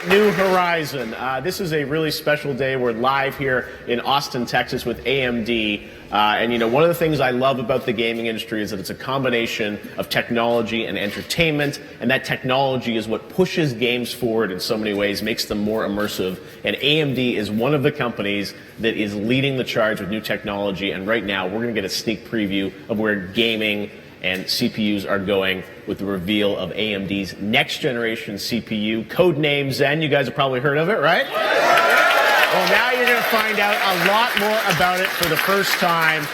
New Horizon. This is a really special day. We're live here in Austin, Texas with AMD. And you know, one of the things I love about the gaming industry is that it's a combination of technology and entertainment, and that technology is what pushes games forward in so many ways, makes them more immersive. And AMD is one of the companies that is leading the charge with new technology, and right now we're going to get a sneak preview of where gaming and CPUs are going with the reveal of AMD's next generation CPU, codename Zen. You guys have probably heard of it, right? Well, now you're going to find out a lot more about it for the first time.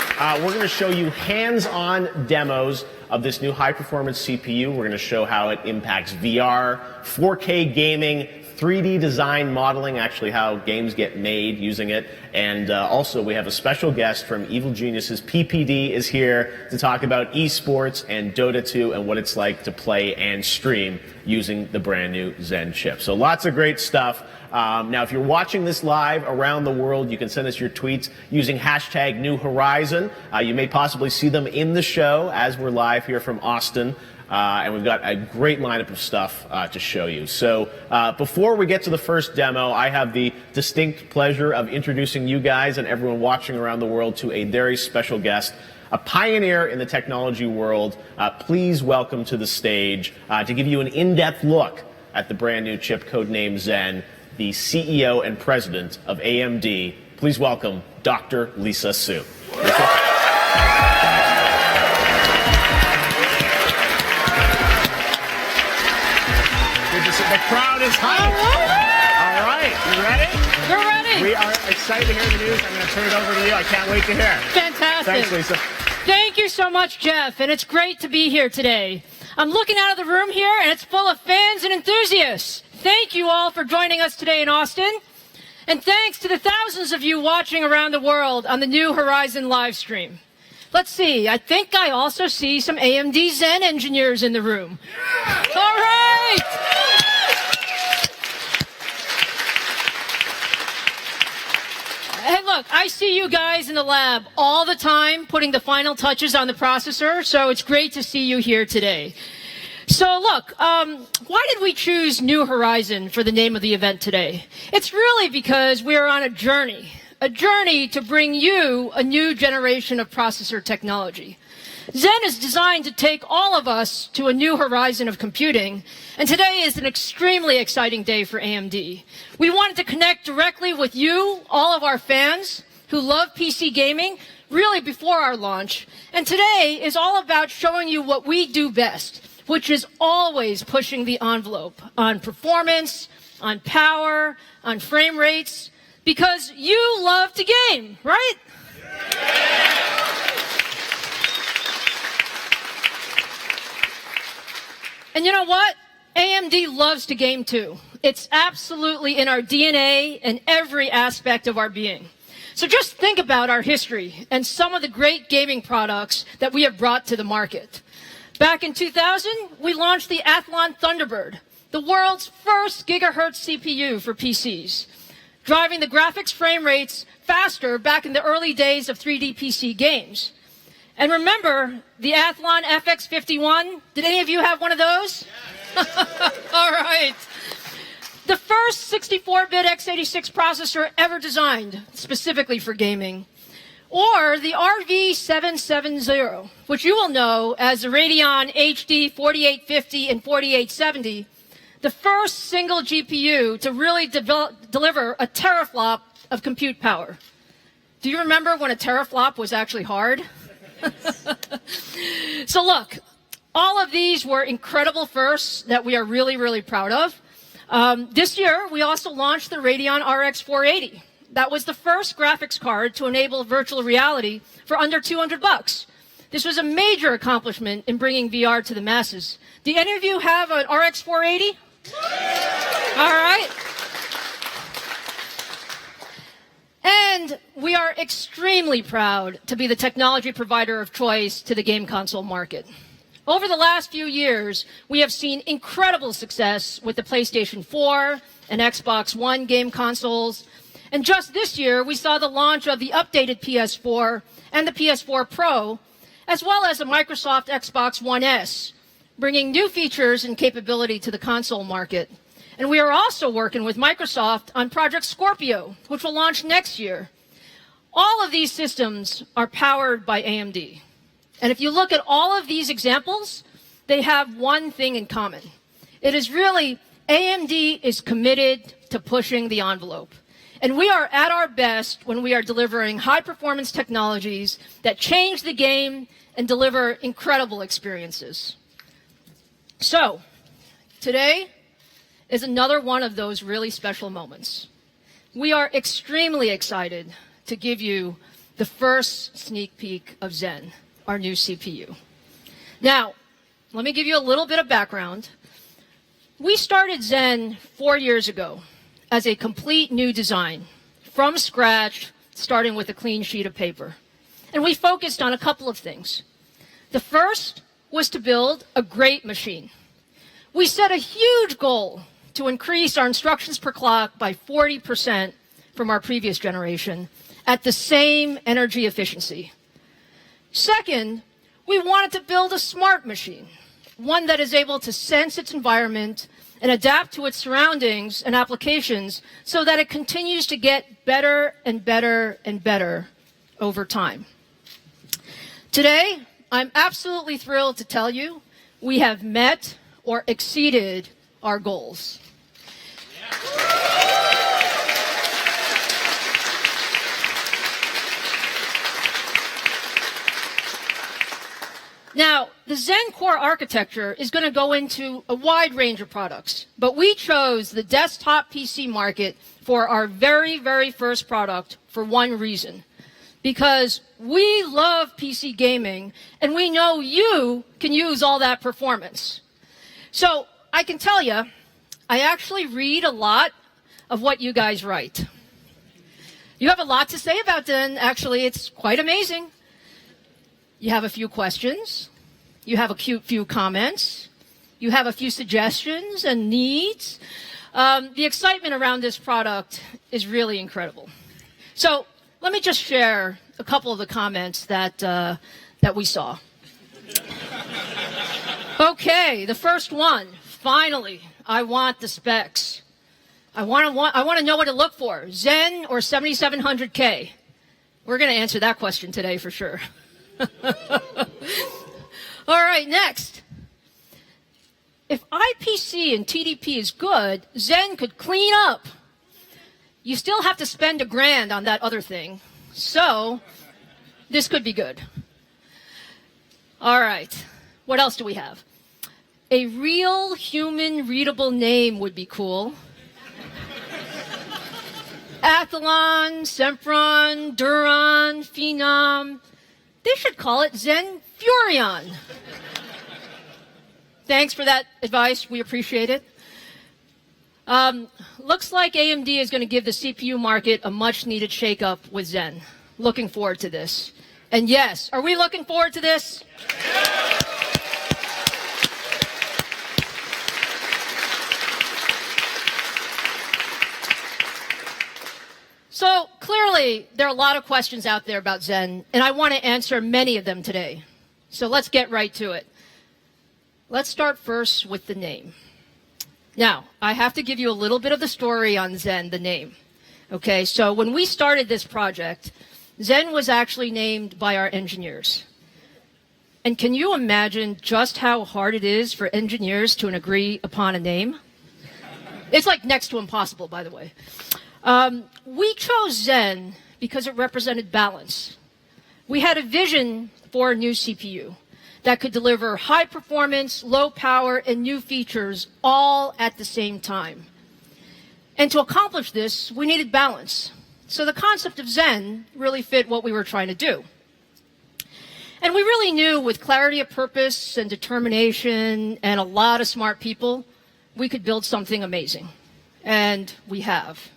We're going to show you hands-on demos of this new high-performance CPU. We're going to show how it impacts VR, 4K gaming, 3D design modeling, actually how games get made using it. And also we have a special guest from Evil Geniuses. PPD is here to talk about esports and Dota 2 and what it's like to play and stream using the brand new Zen chip. So lots of great stuff. Now, if you're watching this live around the world, you can send us your tweets using hashtag New Horizon. You may possibly see them in the show as we're live here from Austin. And we've got a great lineup of stuff to show you. So before we get to the first demo, I have the distinct pleasure of introducing you guys and everyone watching around the world to a very special guest, a pioneer in the technology world. Please welcome to the stage, to give you an in-depth look at the brand new chip codename Zen, the CEO and president of AMD. Please welcome Dr. Lisa Su. The crowd is hyped. All right, you ready? We're ready. We are excited to hear the news. I'm going to turn it over to you. I can't wait to hear. Fantastic. Thanks, Lisa. Thank you so much, Jeff, and it's great to be here today. I'm looking out of the room here, and it's full of fans and enthusiasts. Thank you all for joining us today in Austin, and thanks to the thousands of you watching around the world on the New Horizon live stream. Let's see, I think I also see some AMD Zen engineers in the room. Yeah. All right! Hey, look, I see you guys in the lab all the time putting the final touches on the processor, so it's great to see you here today. So look, why did we choose New Horizon for the name of the event today? It's really because we are on a journey to bring you a new generation of processor technology. Zen is designed to take all of us to a new horizon of computing, and today is an extremely exciting day for AMD. We wanted to connect directly with you, all of our fans who love PC gaming, really before our launch, and today is all about showing you what we do best, which is always pushing the envelope on performance, on power, on frame rates, because you love to game, right? Yeah. And you know what? AMD loves to game too. It's absolutely in our DNA and every aspect of our being. So just think about our history and some of the great gaming products that we have brought to the market. Back in 2000, we launched the Athlon Thunderbird, the world's first gigahertz CPU for PCs, driving the graphics frame rates faster back in the early days of 3D PC games. And remember the Athlon FX51? Did any of you have one of those? All right. The first 64-bit x86 processor ever designed specifically for gaming. Or the RV770, which you will know as the Radeon HD 4850 and 4870, the first single GPU to really deliver a teraflop of compute power. Do you remember when a teraflop was actually hard? So look, all of these were incredible firsts that we are really, really proud of. This year, we also launched the Radeon RX 480. That was the first graphics card to enable virtual reality for under $200. This was a major accomplishment in bringing VR to the masses. Do any of you have an RX 480? All right. And we are extremely proud to be the technology provider of choice to the game console market. Over the last few years, we have seen incredible success with the PlayStation 4 and Xbox One game consoles. And just this year, we saw the launch of the updated PS4 and the PS4 Pro, as well as the Microsoft Xbox One S, bringing new features and capability to the console market. And we are also working with Microsoft on Project Scorpio, which will launch next year. All of these systems are powered by AMD. And if you look at all of these examples, they have one thing in common. It is really AMD is committed to pushing the envelope. And we are at our best when we are delivering high-performance technologies that change the game and deliver incredible experiences. So, today is another one of those really special moments. We are extremely excited to give you the first sneak peek of Zen, our new CPU. Now, let me give you a little bit of background. We started Zen 4 years ago as a complete new design, from scratch, starting with a clean sheet of paper. And we focused on a couple of things. The first was to build a great machine. We set a huge goal to increase our instructions per clock by 40% from our previous generation at the same energy efficiency. Second, we wanted to build a smart machine, one that is able to sense its environment and adapt to its surroundings and applications so that it continues to get better and better and better over time. Today, I'm absolutely thrilled to tell you we have met or exceeded our goals. Now, the Zen core architecture is going to go into a wide range of products, but we chose the desktop PC market for our very, very first product for one reason. Because we love PC gaming, and we know you can use all that performance. So I can tell you, I actually read a lot of what you guys write. You have a lot to say about Zen, actually. It's quite amazing. You have a few questions. You have a few comments. You have a few suggestions and needs. The excitement around this product is really incredible. So let me just share a couple of the comments that we saw. Okay, the first one. Finally, I want the specs. I want to know what to look for. Zen or 7700K? We're going to answer that question today for sure. All right, next. If IPC and TDP is good, Zen could clean up. You still have to spend $1,000 on that other thing. So, this could be good. All right. What else do we have? A real human readable name would be cool. Athlon, Sempron, Duron, Phenom. They should call it Zen Furion. Thanks for that advice. We appreciate it. Looks like AMD is going to give the CPU market a much-needed shakeup with Zen. Looking forward to this. And yes, are we looking forward to this? So clearly, there are a lot of questions out there about Zen, and I want to answer many of them today. So let's get right to it. Let's start first with the name. Now, I have to give you a little bit of the story on Zen, the name. Okay, so when we started this project, Zen was actually named by our engineers. And can you imagine just how hard it is for engineers to agree upon a name? It's like next to impossible, by the way. We chose Zen because it represented balance. We had a vision for a new CPU that could deliver high performance, low power, and new features all at the same time. And to accomplish this, we needed balance. So the concept of Zen really fit what we were trying to do. And we really knew with clarity of purpose and determination and a lot of smart people, we could build something amazing. And we have.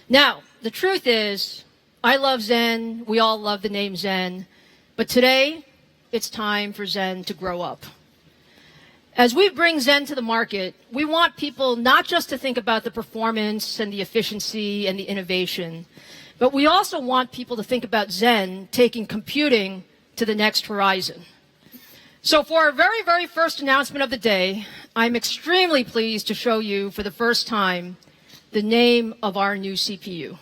Now, the truth is, I love Zen. We all love the name Zen. But today, it's time for Zen to grow up. As we bring Zen to the market, we want people not just to think about the performance and the efficiency and the innovation, but we also want people to think about Zen taking computing to the next horizon. So for our very, very first announcement of the day, I'm extremely pleased to show you for the first time the name of our new CPU.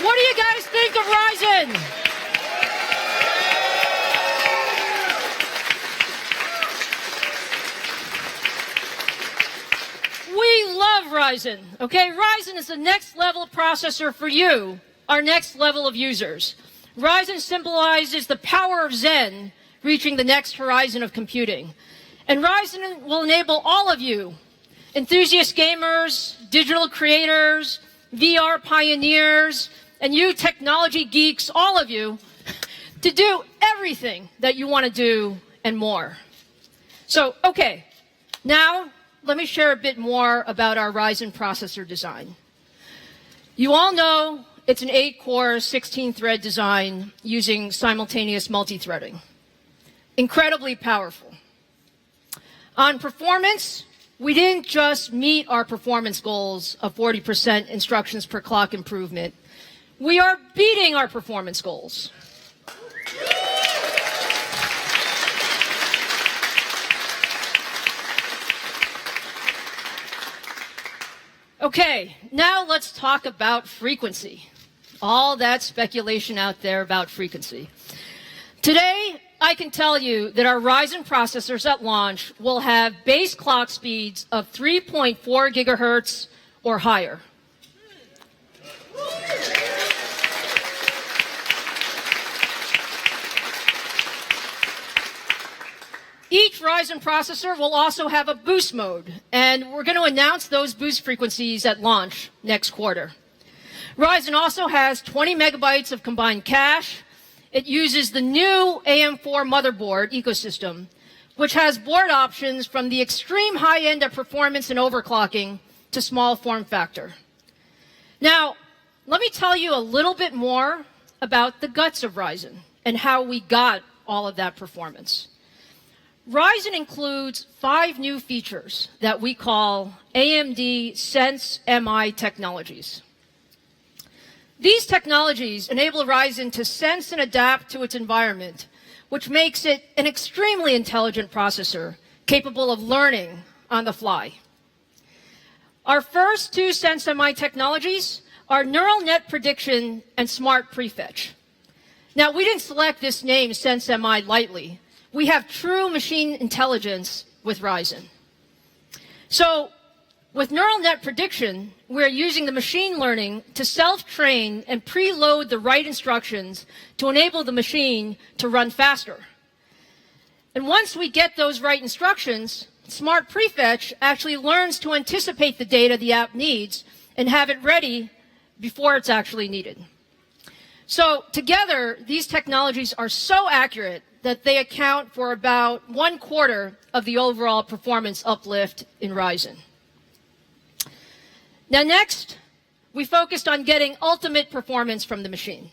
What do you guys think of Ryzen? We love Ryzen, okay? Ryzen is the next level processor for you, our next level of users. Ryzen symbolizes the power of Zen reaching the next horizon of computing. And Ryzen will enable all of you, enthusiast gamers, digital creators, VR pioneers, and you technology geeks, all of you, to do everything that you want to do and more. So, okay, now let me share a bit more about our Ryzen processor design. You all know it's an 8-core, 16-thread design using simultaneous multi-threading. Incredibly powerful. On performance, we didn't just meet our performance goals of 40% instructions per clock improvement. We are beating our performance goals. Okay, now let's talk about frequency. All that speculation out there about frequency. Today, I can tell you that our Ryzen processors at launch will have base clock speeds of 3.4 gigahertz or higher. Each Ryzen processor will also have a boost mode, and we're going to announce those boost frequencies at launch next quarter. Ryzen also has 20 megabytes of combined cache. It uses the new AM4 motherboard ecosystem, which has board options from the extreme high end of performance and overclocking to small form factor. Now, let me tell you a little bit more about the guts of Ryzen and how we got all of that performance. Ryzen includes 5 new features that we call AMD Sense MI technologies. These technologies enable Ryzen to sense and adapt to its environment, which makes it an extremely intelligent processor capable of learning on the fly. Our first 2 Sense MI technologies are neural net prediction and smart prefetch. Now, we didn't select this name, Sense MI, lightly. We have true machine intelligence with Ryzen. So, with neural net prediction, we're using the machine learning to self-train and preload the right instructions to enable the machine to run faster. And once we get those right instructions, Smart Prefetch actually learns to anticipate the data the app needs and have it ready before it's actually needed. So together, these technologies are so accurate that they account for about 1/4 of the overall performance uplift in Ryzen. Now next, we focused on getting ultimate performance from the machine.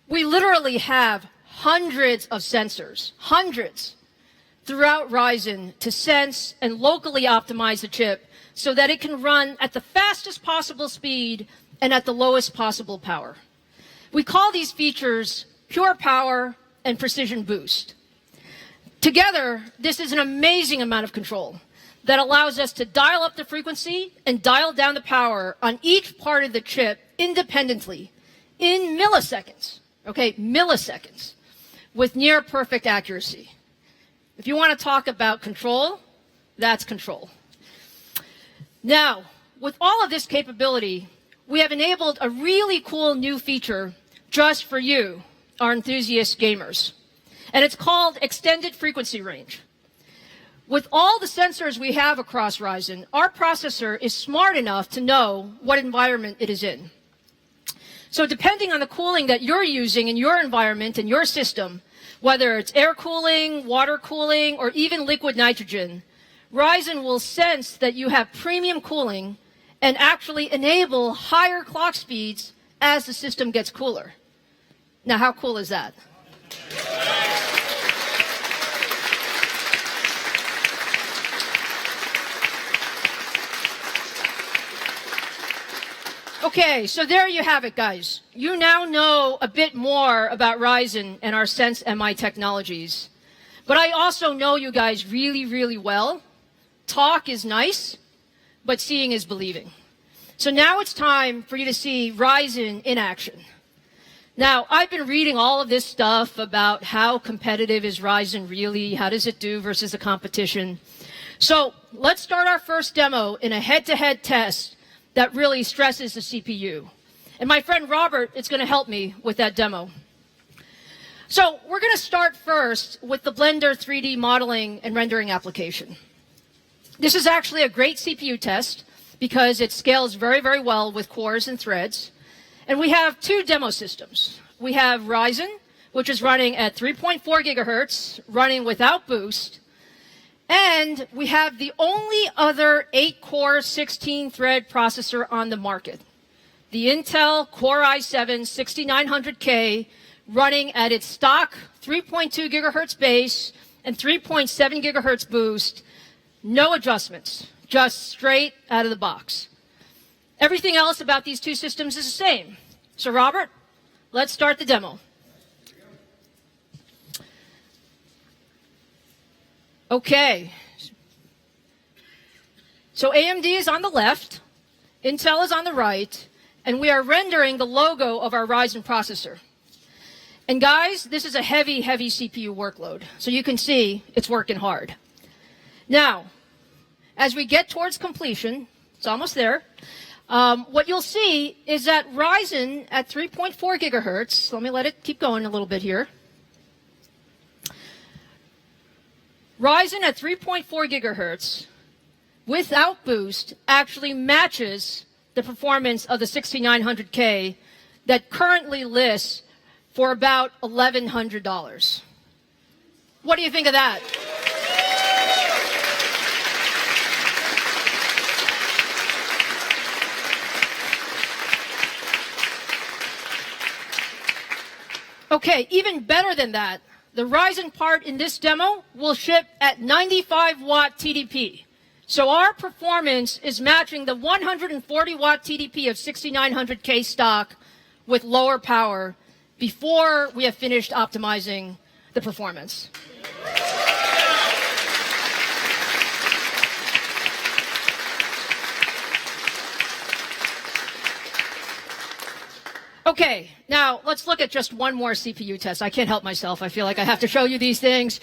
We literally have hundreds of sensors, hundreds, throughout Ryzen to sense and locally optimize the chip so that it can run at the fastest possible speed and at the lowest possible power. We call these features Pure Power and Precision Boost. Together, this is an amazing amount of control that allows us to dial up the frequency and dial down the power on each part of the chip independently in milliseconds, okay, milliseconds, with near perfect accuracy. If you want to talk about control, that's control. Now, with all of this capability, we have enabled a really cool new feature just for you, our enthusiast gamers. And it's called extended frequency range. With all the sensors we have across Ryzen, our processor is smart enough to know what environment it is in. So depending on the cooling that you're using in your environment, in your system, whether it's air cooling, water cooling, or even liquid nitrogen, Ryzen will sense that you have premium cooling and actually enable higher clock speeds as the system gets cooler. Now, how cool is that? Okay, so there you have it, guys. You now know a bit more about Ryzen and our Sense MI technologies. But I also know you guys really, really well. Talk is nice, but seeing is believing. So now it's time for you to see Ryzen in action. Now, I've been reading all of this stuff about how competitive is Ryzen really, how does it do versus the competition. So let's start our first demo in a head-to-head test that really stresses the CPU. And my friend Robert is going to help me with that demo. So we're going to start first with the Blender 3D modeling and rendering application. This is actually a great CPU test because it scales very, very well with cores and threads. And we have two demo systems. We have Ryzen, which is running at 3.4 gigahertz, running without boost. And we have the only other 8-core, 16-thread processor on the market, the Intel Core i7-6900K, running at its stock 3.2 gigahertz base and 3.7 gigahertz boost. No adjustments, just straight out of the box. Everything else about these two systems is the same. So, Robert, let's start the demo. Okay. So AMD is on the left, Intel is on the right, and we are rendering the logo of our Ryzen processor. And guys, this is a heavy, heavy CPU workload. So you can see it's working hard. Now, as we get towards completion, it's almost there, what you'll see is that Ryzen at 3.4 gigahertz, let me let it keep going a little bit here. Ryzen at 3.4 gigahertz without boost actually matches the performance of the 6900K that currently lists for about $1,100. What do you think of that? Okay, even better than that, the Ryzen part in this demo will ship at 95 watt TDP. So our performance is matching the 140 watt TDP of 6900K stock with lower power before we have finished optimizing the performance. Okay, now let's look at just one more CPU test. I can't help myself. I feel like I have to show you these things.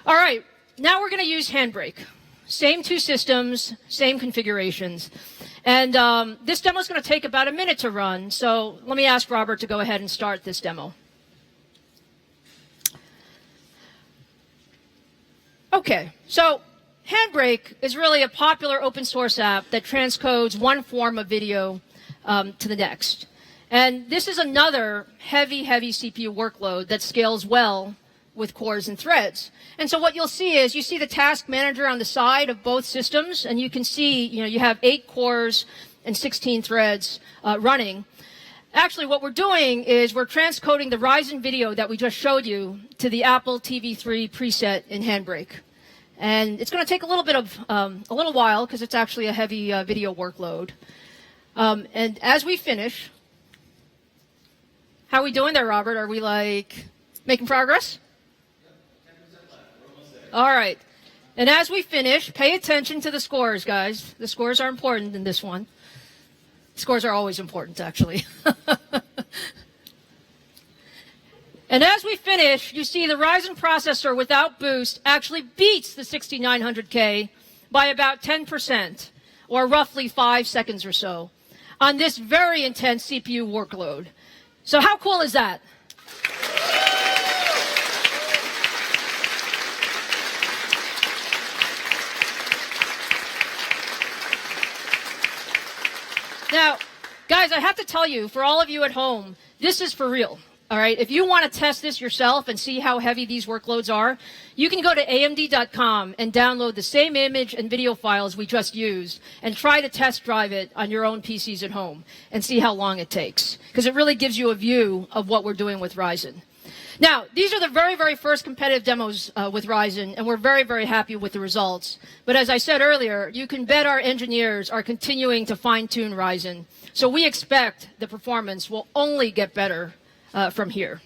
All right, now we're going to use Handbrake. Same two systems, same configurations. And this demo is going to take about a minute to run. So let me ask Robert to go ahead and start this demo. Okay, so Handbrake is really a popular open source app that transcodes one form of video to the next. And this is another heavy, heavy CPU workload that scales well with cores and threads. And so what you'll see is you see the task manager on the side of both systems, and you can see, you have 8 cores and 16 threads running. Actually, what we're doing is we're transcoding the Ryzen video that we just showed you to the Apple TV3 preset in Handbrake. And it's going to take a little bit of, a little while because it's actually a heavy video workload. And as we finish, how are we doing there, Robert? Are we like making progress? All right. And as we finish, pay attention to the scores, guys. The scores are important in this one. Scores are always important, actually. And as we finish, you see the Ryzen processor without boost actually beats the 6900K by about 10%, or roughly 5 seconds or so, on this very intense CPU workload. So how cool is that? Now, guys, I have to tell you, for all of you at home, this is for real. All right, if you want to test this yourself and see how heavy these workloads are, you can go to AMD.com and download the same image and video files we just used and try to test drive it on your own PCs at home and see how long it takes, because it really gives you a view of what we're doing with Ryzen. Now, these are the very, very first competitive demos with Ryzen, and we're very, very happy with the results. But as I said earlier, you can bet our engineers are continuing to fine-tune Ryzen. So we expect the performance will only get better from here.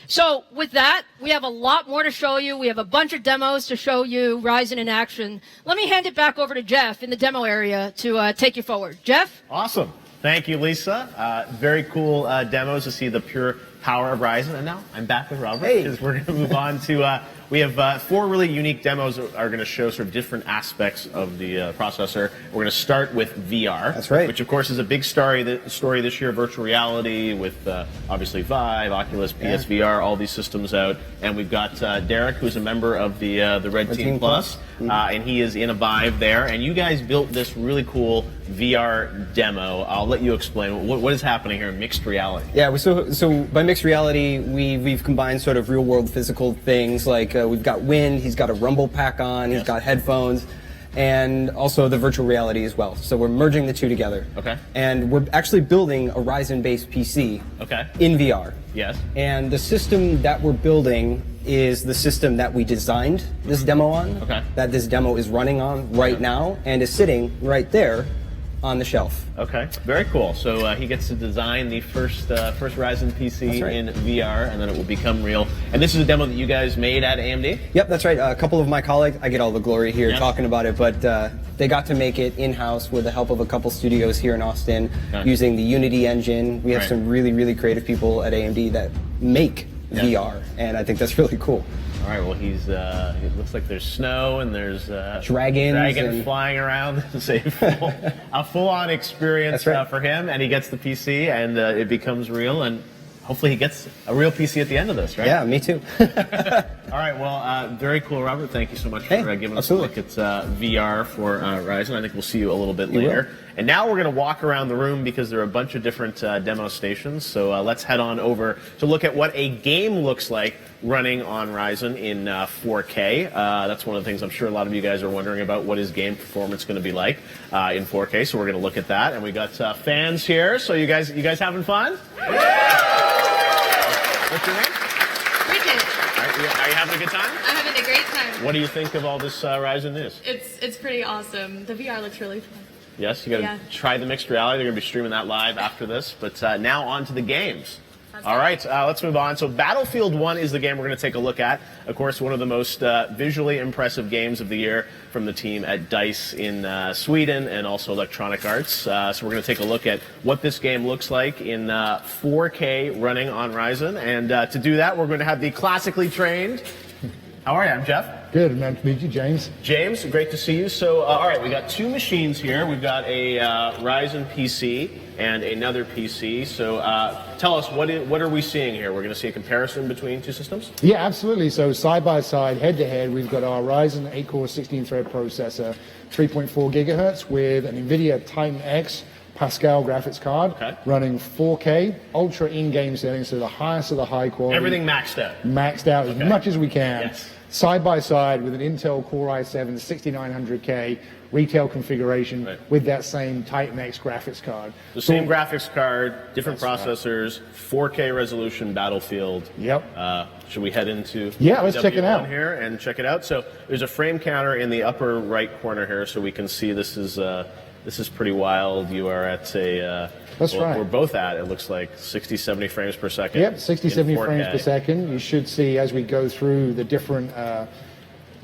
So with that, we have a lot more to show you. We have a bunch of demos to show you Ryzen in action. Let me hand it back over to Jeff in the demo area to take you forward. Jeff? Awesome. Thank you, Lisa. Very cool demos to see the pure power of Ryzen. And now I'm back with Robert, because we're going to move on to, we have 4 really unique demos that are going to show sort of different aspects of the processor. We're going to start with VR. That's right. Which, of course, is a big story this year, virtual reality with obviously Vive, Oculus, PSVR, all these systems out. And we've got Derek, who's a member of the Red Team Plus, and he is in a Vive there. And you guys built this really cool VR demo. I'll let you explain. What is happening here in mixed reality? Yeah, so by mixed reality, we've combined sort of real-world physical things, like we've got wind, he's got a rumble pack on, he's got headphones, and also the virtual reality as well. So we're merging the two together. Okay. And we're actually building a Ryzen-based PC in VR. Yes. And the system that we're building is the system that we designed this demo on, that this demo is running on right now, and is sitting right there on the shelf. Okay, very cool. So he gets to design the first Ryzen PC in VR, and then it will become real. And this is a demo that you guys made at AMD? Yep, that's right. A couple of my colleagues, I get all the glory here talking about it, but they got to make it in-house with the help of a couple studios here in Austin using the Unity engine. We have some really, really creative people at AMD that make VR, and I think that's really cool. All right, well, it looks like there's snow and there's dragons flying around. It's a full-on experience for him, and he gets the PC, and it becomes real, and hopefully he gets a real PC at the end of this, right? Yeah, me too. All right, well, very cool, Robert. Thank you so much for giving us a look at VR for Ryzen. I think we'll see you a little bit later. And now we're going to walk around the room because there are a bunch of different demo stations. So let's head on over to look at what a game looks like running on Ryzen in 4K. That's one of the things I'm sure a lot of you guys are wondering about. What is game performance going to be like in 4K? So we're going to look at that. And we got fans here. So you guys having fun? What's your name? Bridget. Are you having a good time? I'm having a great time. What do you think of all this Ryzen news? It's pretty awesome. The VR looks really fun. Yes, you got to try the mixed reality. They're going to be streaming that live after this. But now on to the games. All right, let's move on. So Battlefield 1 is the game we're going to take a look at. Of course, one of the most visually impressive games of the year from the team at DICE in Sweden and also Electronic Arts. So we're going to take a look at what this game looks like in 4K running on Ryzen. And to do that, we're going to have the classically trained... How are you? I'm Jeff. Good, man. To meet you, James. James, great to see you. So, all right, we got 2 machines here. We've got a Ryzen PC and another PC. So, tell us, what are we seeing here? We're going to see a comparison between 2 systems? Yeah, absolutely. So, side by side, head to head, we've got our Ryzen 8-core 16-thread processor, 3.4 gigahertz, with an NVIDIA Titan X Pascal graphics card running 4K, ultra in-game settings, so the highest of the high quality. Everything maxed out. Maxed out as much as we can. Yes. Side by side with an Intel Core i7 6900K retail configuration with that same Titan X graphics card. The same graphics card, different processors, 4K resolution Battlefield. Yep. Should we head into let's check it out here and check it out? So there's a frame counter in the upper right corner here, so we can see this is pretty wild. You are at a right. We're both at, it looks like 60, 70 frames per second. Yep, 60, 70 frames per second. You should see as we go through the different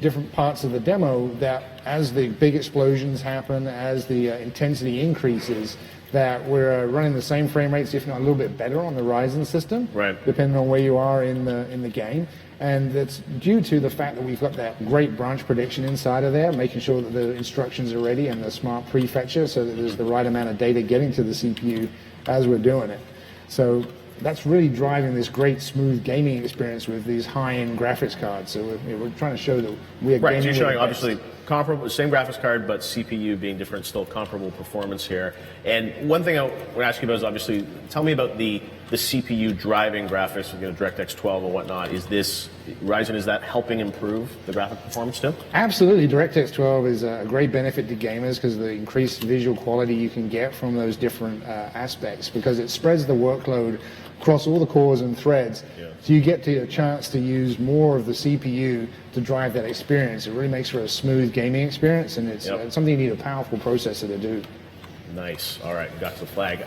different parts of the demo that as the big explosions happen, as the intensity increases, that we're running the same frame rates, if not a little bit better, on the Ryzen system, depending on where you are in the game. And that's due to the fact that we've got that great branch prediction inside of there, making sure that the instructions are ready and the smart prefetcher, so that there's the right amount of data getting to the CPU as we're doing it. So that's really driving this great smooth gaming experience with these high-end graphics cards. So we're trying to show that we're gaming. So you're showing obviously comparable, same graphics card, but CPU being different, still comparable performance here. And one thing I want to ask you about is obviously, tell me about the CPU driving graphics, DirectX 12 and whatnot. Is this Ryzen? Is that helping improve the graphic performance too? Absolutely. DirectX 12 is a great benefit to gamers because of the increased visual quality you can get from those different aspects, because it spreads the workload across all the cores and threads. So you get a chance to use more of the CPU to drive that experience. It really makes for a smooth gaming experience, and it's something you need a powerful processor to do. Nice. All right, got the flag.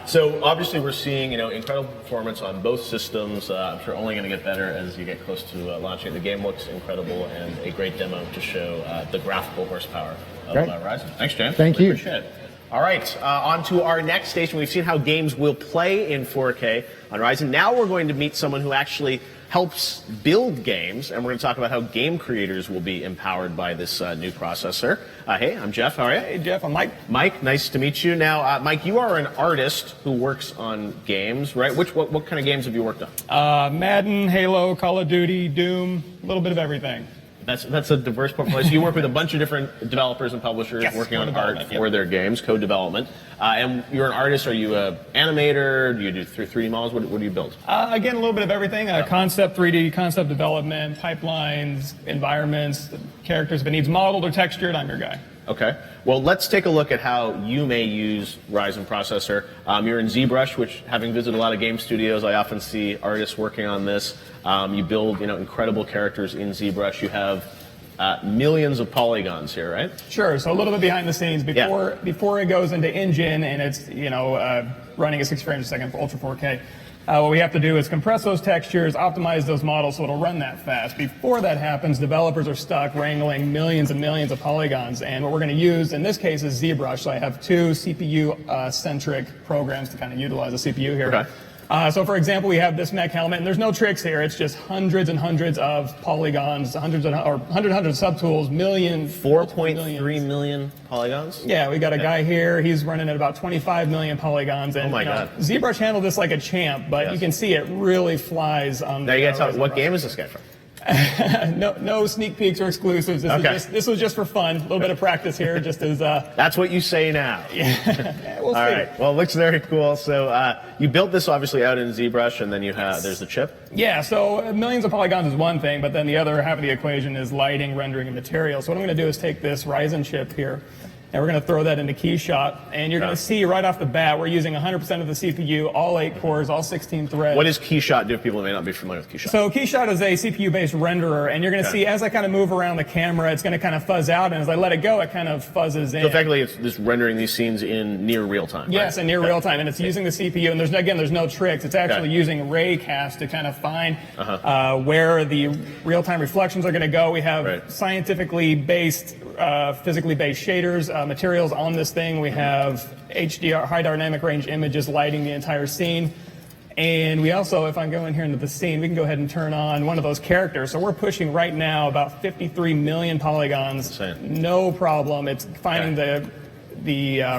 So obviously we're seeing incredible performance on both systems. I'm sure only going to get better as you get close to launching. The game looks incredible, and a great demo to show the graphical horsepower of Ryzen. Thanks, James. Thank you. Appreciate it. All right, on to our next station. We've seen how games will play in 4K on Ryzen. Now we're going to meet someone who actually helps build games, and we're going to talk about how game creators will be empowered by this new processor. Hey, I'm Jeff. How are you? Hey, Jeff. I'm Mike. Mike, nice to meet you. Now, Mike, you are an artist who works on games, right? What kind of games have you worked on? Madden, Halo, Call of Duty, Doom, a little bit of everything. That's a diverse portfolio. So you work with a bunch of different developers and publishers working on art for their games, code development. And you're an artist. Are you an animator? Do you do 3D models? What do you build? Again, a little bit of everything. Concept 3D, concept development, pipelines, environments, characters. If it needs modeled or textured, I'm your guy. Okay. Well, let's take a look at how you may use Ryzen processor. You're in ZBrush, which, having visited a lot of game studios, I often see artists working on this. You build, incredible characters in ZBrush. You have millions of polygons here, right? Sure. So a little bit behind the scenes before it goes into engine and it's running at 60 frames a second for Ultra 4K. What we have to do is compress those textures, optimize those models so it'll run that fast. Before that happens, developers are stuck wrangling millions and millions of polygons. And what we're going to use in this case is ZBrush. So I have two CPU-centric programs to kind of utilize the CPU here. Okay. So for example, we have this mech helmet, and there's no tricks here. It's just hundreds and hundreds of polygons, hundreds of subtools, millions. 4.3 million polygons? Yeah, we got a guy here. He's running at about 25 million polygons. And, oh my God. ZBrush handled this like a champ, but you can see it really flies on. Now you got to tell me, what game is this guy from? No sneak peeks or exclusives. This was just for fun. A little bit of practice here, just as. That's what you say now. We'll see. All right. Well, it looks very cool. So you built this obviously out in ZBrush, and then you have there's the chip. Yeah. So millions of polygons is one thing, but then the other half of the equation is lighting, rendering, and material. So what I'm going to do is take this Ryzen chip here, and we're going to throw that into KeyShot, and you're going to see right off the bat we're using 100% of the CPU, all 8 cores, all 16 threads. What does KeyShot do if people may not be familiar with KeyShot? So KeyShot is a CPU-based renderer, and you're going to see as I kind of move around the camera, it's going to kind of fuzz out, and as I let it go, it kind of fuzzes in. So effectively, it's just rendering these scenes in near real time. Yes, in near real time, and it's using the CPU, and there's no tricks. It's actually using raycast to kind of find where the real-time reflections are going to go. We have scientifically based, physically based shaders, materials on this thing. We have HDR, high dynamic range images lighting the entire scene. And we also, if I go in here into the scene, we can go ahead and turn on one of those characters. So we're pushing right now about 53 million polygons. No problem. It's finding the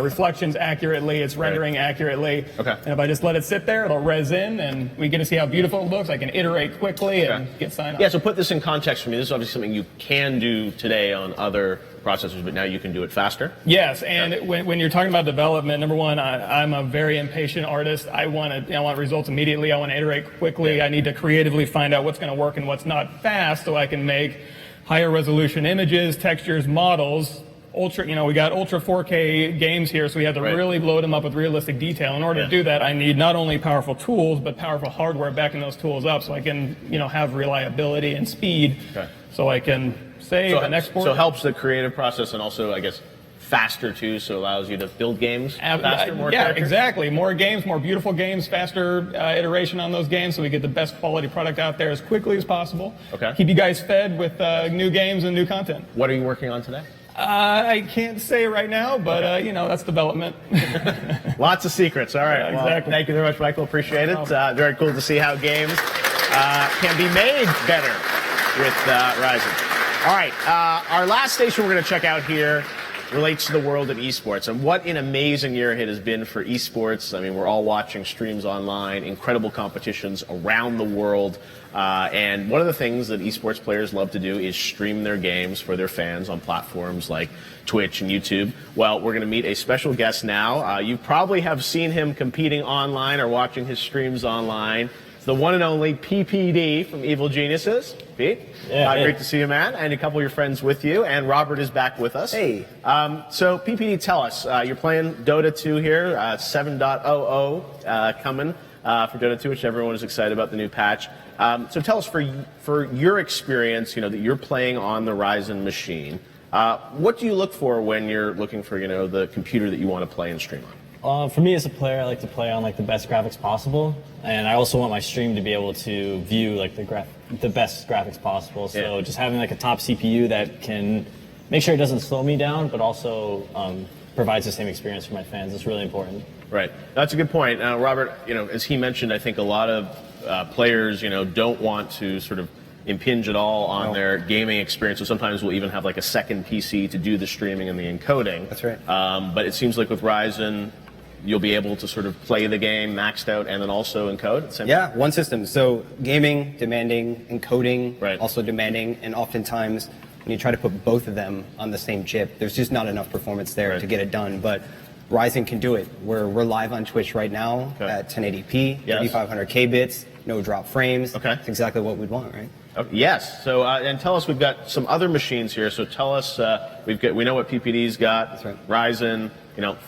reflections accurately. It's rendering accurately. And if I just let it sit there, it'll res in, and we get to see how beautiful it looks. I can iterate quickly and get signed off. Yeah, so put this in context for me. This is obviously something you can do today on other processors, but now you can do it faster? Yes, and when you're talking about development, number one, I'm a very impatient artist. I want results immediately. I want to iterate quickly. I need to creatively find out what's going to work and what's not fast so I can make higher resolution images, textures, models. We got Ultra 4K games here, so we have to really load them up with realistic detail. In order to do that, I need not only powerful tools, but powerful hardware backing those tools up so I can, have reliability and speed so I can save and export. So it helps the creative process and also, I guess, faster too, so it allows you to build games faster, more yeah, characters? exactly. More games, more beautiful games, faster iteration on those games, so we get the best quality product out there as quickly as possible. Okay. Keep you guys fed with new games and new content. What are you working on today? I can't say right now, but you know, that's development. Lots of secrets. All right. Yeah, Well, exactly. thank you very much, Michael. Appreciate it. Very cool to see how games can be made better with Ryzen. All right. Our last station we're going to check out here relates to the world of esports, and what an amazing year it has been for esports. I mean, we're all watching streams online, incredible competitions around the world, and one of the things that esports players love to do is stream their games for their fans on platforms like Twitch and YouTube. Well, we're going to meet a special guest now. You probably have seen him competing online or watching his streams online. It's the one and only PPD from Evil Geniuses. Pete, great to see you, man, and a couple of your friends with you. And Robert is back with us. Hey. So PPD, tell us, you're playing Dota 2 here, 7.00 coming for Dota 2, which everyone is excited about the new patch. So tell us, for your experience, that you're playing on the Ryzen machine, what do you look for when you're looking for, the computer that you want to play and stream on? For me as a player, I like to play on the best graphics possible, and I also want my stream to be able to view the best graphics possible. So just having a top CPU that can make sure it doesn't slow me down, but also provides the same experience for my fans is really important. Right, that's a good point. Robert, as he mentioned, I think a lot of players, don't want to sort of impinge at all on their gaming experience. So sometimes we'll even have a second PC to do the streaming and the encoding. That's right. But it seems like with Ryzen, you'll be able to sort of play the game maxed out and then also encode at the same time? Yeah, one system. So gaming, demanding, encoding, Right. also demanding, and oftentimes when you try to put both of them on the same chip, there's just not enough performance there Right. to get it done. But Ryzen can do it. We're live on Twitch right now at 1080p, Yes. 3500K bits, no drop frames. Okay. It's exactly what we'd want, right? Yes. So, and tell us, we've got some other machines here. So tell us, we know what PPD's got. That's right. Ryzen,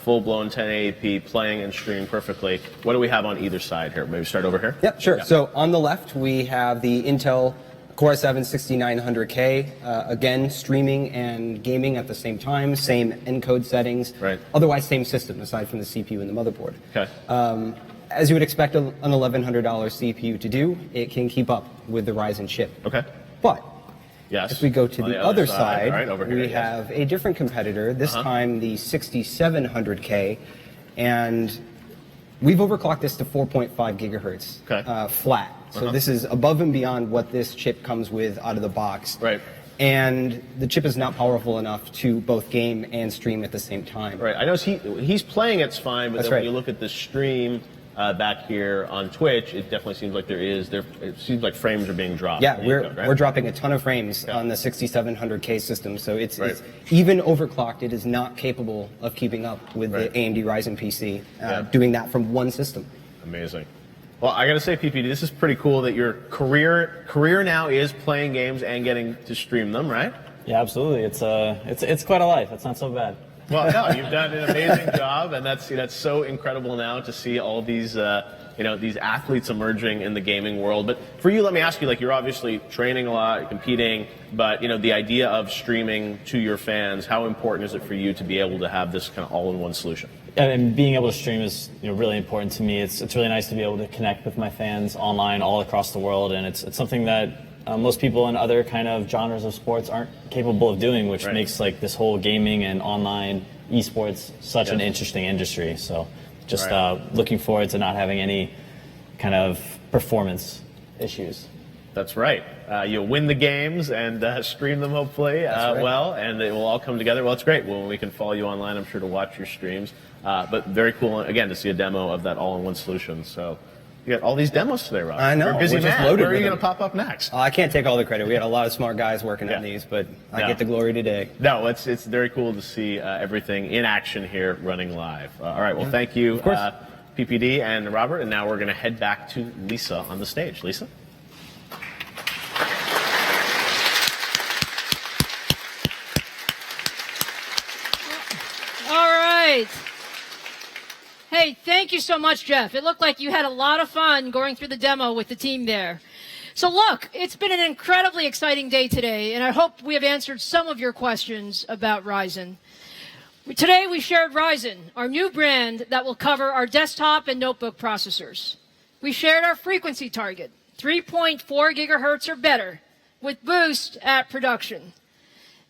full-blown 1080p, playing and streaming perfectly. What do we have on either side here? Maybe start over here? Yep, sure. So on the left, we have the Intel Core i7 6900K, again, streaming and gaming at the same time, same encode settings. Right. Otherwise, same system, aside from the CPU and the motherboard. Okay. As you would expect an $1,100 CPU to do, it can keep up with the Ryzen chip. Okay. But Yes. if we go to On the other side, right, over here, we yes. have a different competitor, this time the 6700K, and we've overclocked this to 4.5 gigahertz Okay. flat. So this is above and beyond what this chip comes with out of the box. Right. And the chip is not powerful enough to both game and stream at the same time. Right. I know he's playing it's fine, but That's then when right. you look at the stream back here on Twitch, it definitely seems like it seems like frames are being dropped. Yeah, in the we're encode, right? we're dropping a ton of frames on the 6700K system, so it's Right. even overclocked. It is not capable of keeping up with Right. the AMD Ryzen PC, Yeah. doing that from one system. Amazing. Well, I got to say, PPD, this is pretty cool that your career now is playing games and getting to stream them, right? Yeah, absolutely. It's quite a life. It's not so bad. Well, no, you've done an amazing job, and that's so incredible now to see all these these athletes emerging in the gaming world. But for you, let me ask you, you're obviously training a lot, you're competing, but the idea of streaming to your fans, how important is it for you to be able to have this kind of all-in-one solution? And being able to stream is really important to me. It's really nice to be able to connect with my fans online all across the world, and it's something that most people in other kind of genres of sports aren't capable of doing, which Right. makes this whole gaming and online esports such an interesting industry. So just Right. looking forward to not having any kind of performance issues. That's right. You'll win the games and stream them, hopefully, right. well, and it will all come together. Well, it's great. Well, we can follow you online, I'm sure, to watch your streams. But very cool, again, to see a demo of that all-in-one solution. So you got all these demos today, Rob. I know. You're a busy We're just man. loaded Where are with you going them. to pop up next? I can't take all the credit. We had a lot of smart guys working on these, but I No. get the glory today. No, it's very cool to see everything in action here running live. All right, well, thank you, PPD and Robert. And now we're going to head back to Lisa on the stage. Lisa? All right. Hey, thank you so much, Jeff. It looked like you had a lot of fun going through the demo with the team there. So look, it's been an incredibly exciting day today, and I hope we have answered some of your questions about Ryzen. Today we shared Ryzen, our new brand that will cover our desktop and notebook processors. We shared our frequency target, 3.4 gigahertz or better, with boost at production.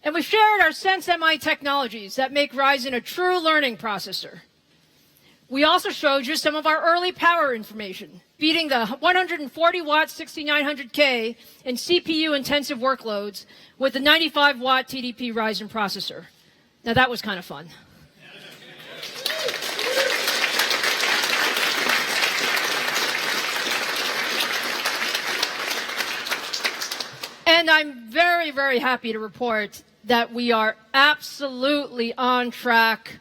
And we shared our SenseMI technologies that make Ryzen a true learning processor. We also showed you some of our early power information, beating the 140 watt 6900K in CPU intensive workloads with the 95 watt TDP Ryzen processor. Now that was kind of fun. And I'm very, very happy to report that we are absolutely on track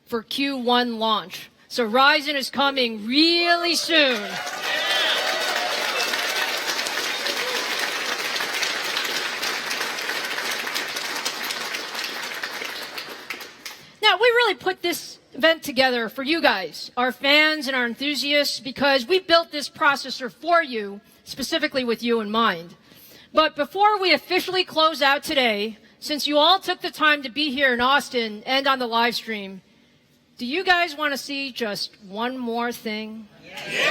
for Q1 launch. So Ryzen is coming really soon. Now, we really put this event together for you guys, our fans and our enthusiasts, because we built this processor for you, specifically with you in mind. But before we officially close out today, since you all took the time to be here in Austin and on the live stream, do you guys want to see just one more thing? Yeah!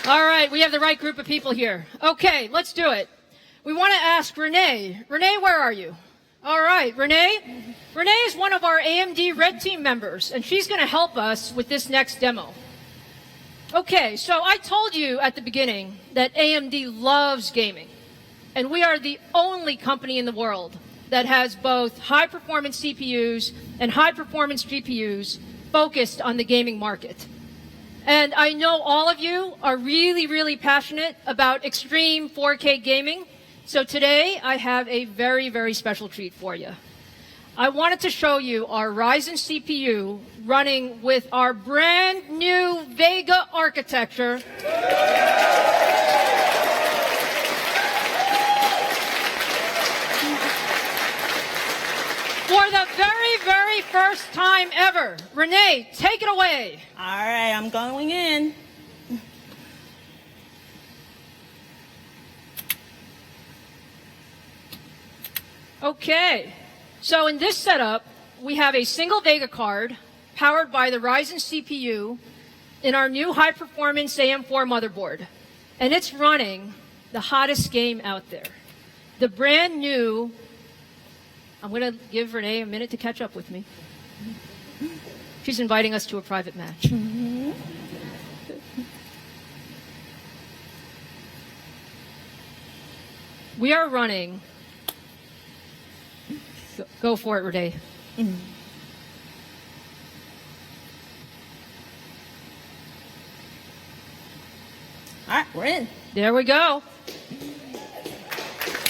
All right, we have the right group of people here. Okay, let's do it. We want to ask Renee. Renee, where are you? All right, Renee. Renee is one of our AMD Red Team members, and she's going to help us with this next demo. Okay, so I told you at the beginning that AMD loves gaming. And we are the only company in the world that has both high-performance CPUs and high-performance GPUs focused on the gaming market. And I know all of you are really, really passionate about extreme 4K gaming. So today, I have a very, very special treat for you. I wanted to show you our Ryzen CPU running with our brand new Vega architecture. For the very, very first time ever. Renee, take it away. All right, I'm going in. Okay, so in this setup, we have a single Vega card powered by the Ryzen CPU in our new high-performance AM4 motherboard. And it's running the hottest game out there. The brand new... I'm going to give Renee a minute to catch up with me. She's inviting us to a private match. Mm-hmm. We are running. Go for it, Renee. Mm-hmm. All right, we're in. There we go.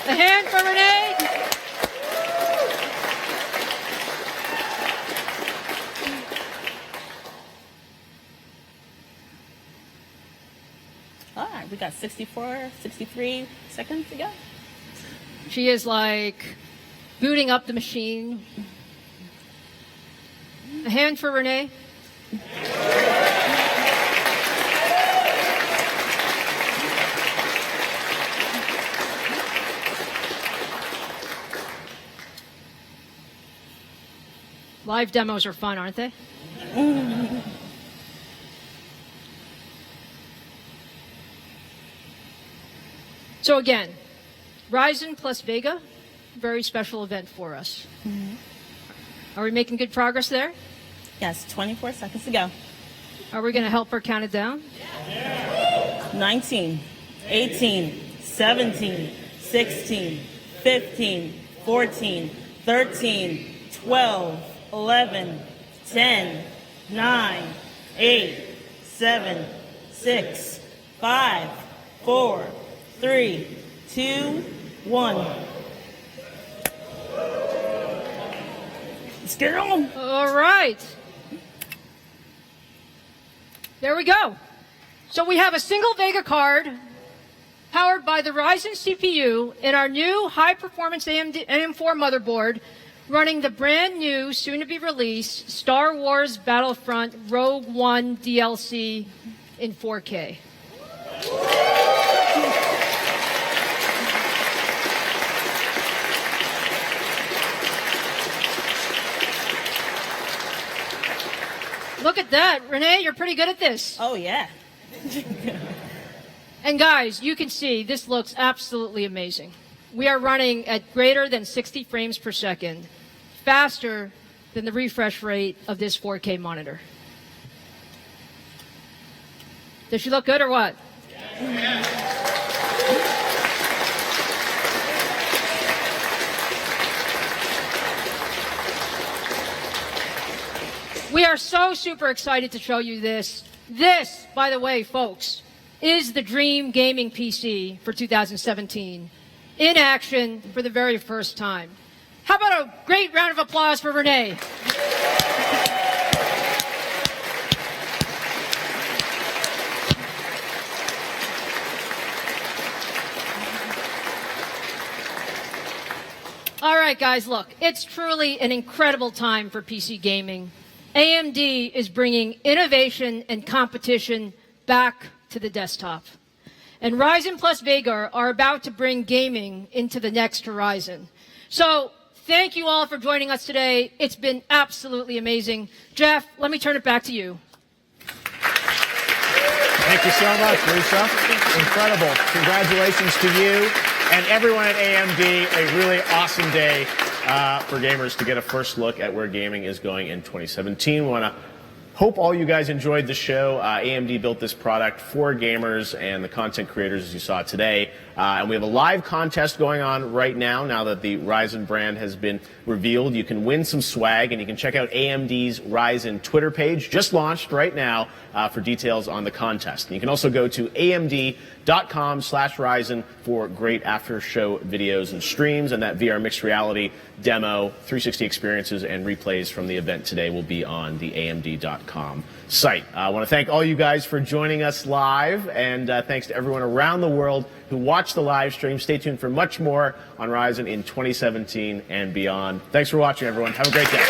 A hand for Renee. All right, we got 63 seconds to go. She is like booting up the machine. A hand for Renee. Live demos are fun, aren't they? So again, Ryzen plus Vega, very special event for us. Mm-hmm. Are we making good progress there? Yes, 24 seconds to go. Are we going to help her count it down? 19, 18, 17, 16, 15, 14, 13, 12, 11, 10, 9, 8, 7, 6, 5, 4, 3, 2, 1. Let's get it on. All right. There we go. So we have a single Vega card powered by the Ryzen CPU in our new high-performance AM4 motherboard running the brand new, soon-to-be-released Star Wars Battlefront Rogue One DLC in 4K. Look at that. Renee, you're pretty good at this. Oh, yeah. And guys, you can see this looks absolutely amazing. We are running at greater than 60 frames per second, faster than the refresh rate of this 4K monitor. Does she look good or what? We are so super excited to show you this. This, by the way, folks, is the dream gaming PC for 2017 in action for the very first time. How about a great round of applause for Renee? All right, guys, look, it's truly an incredible time for PC gaming. AMD is bringing innovation and competition back to the desktop. And Ryzen plus Vega are about to bring gaming into the next horizon. So thank you all for joining us today. It's been absolutely amazing. Jeff, let me turn it back to you. Thank you so much, Lisa. Incredible. Congratulations to you and everyone at AMD. A really awesome day for gamers to get a first look at where gaming is going in 2017. We want to hope all you guys enjoyed the show. AMD built this product for gamers and the content creators, as you saw today. And we have a live contest going on right now that the Ryzen brand has been revealed. You can win some swag, and you can check out AMD's Ryzen Twitter page, just launched right now, for details on the contest. And you can also go to amd.com/Ryzen for great after-show videos and streams, and that VR mixed reality demo, 360 experiences, and replays from the event today will be on the amd.com site. I want to thank all you guys for joining us live, and thanks to everyone around the world who watched the live stream. Stay tuned for much more on Ryzen in 2017 and beyond. Thanks for watching, everyone. Have a great day.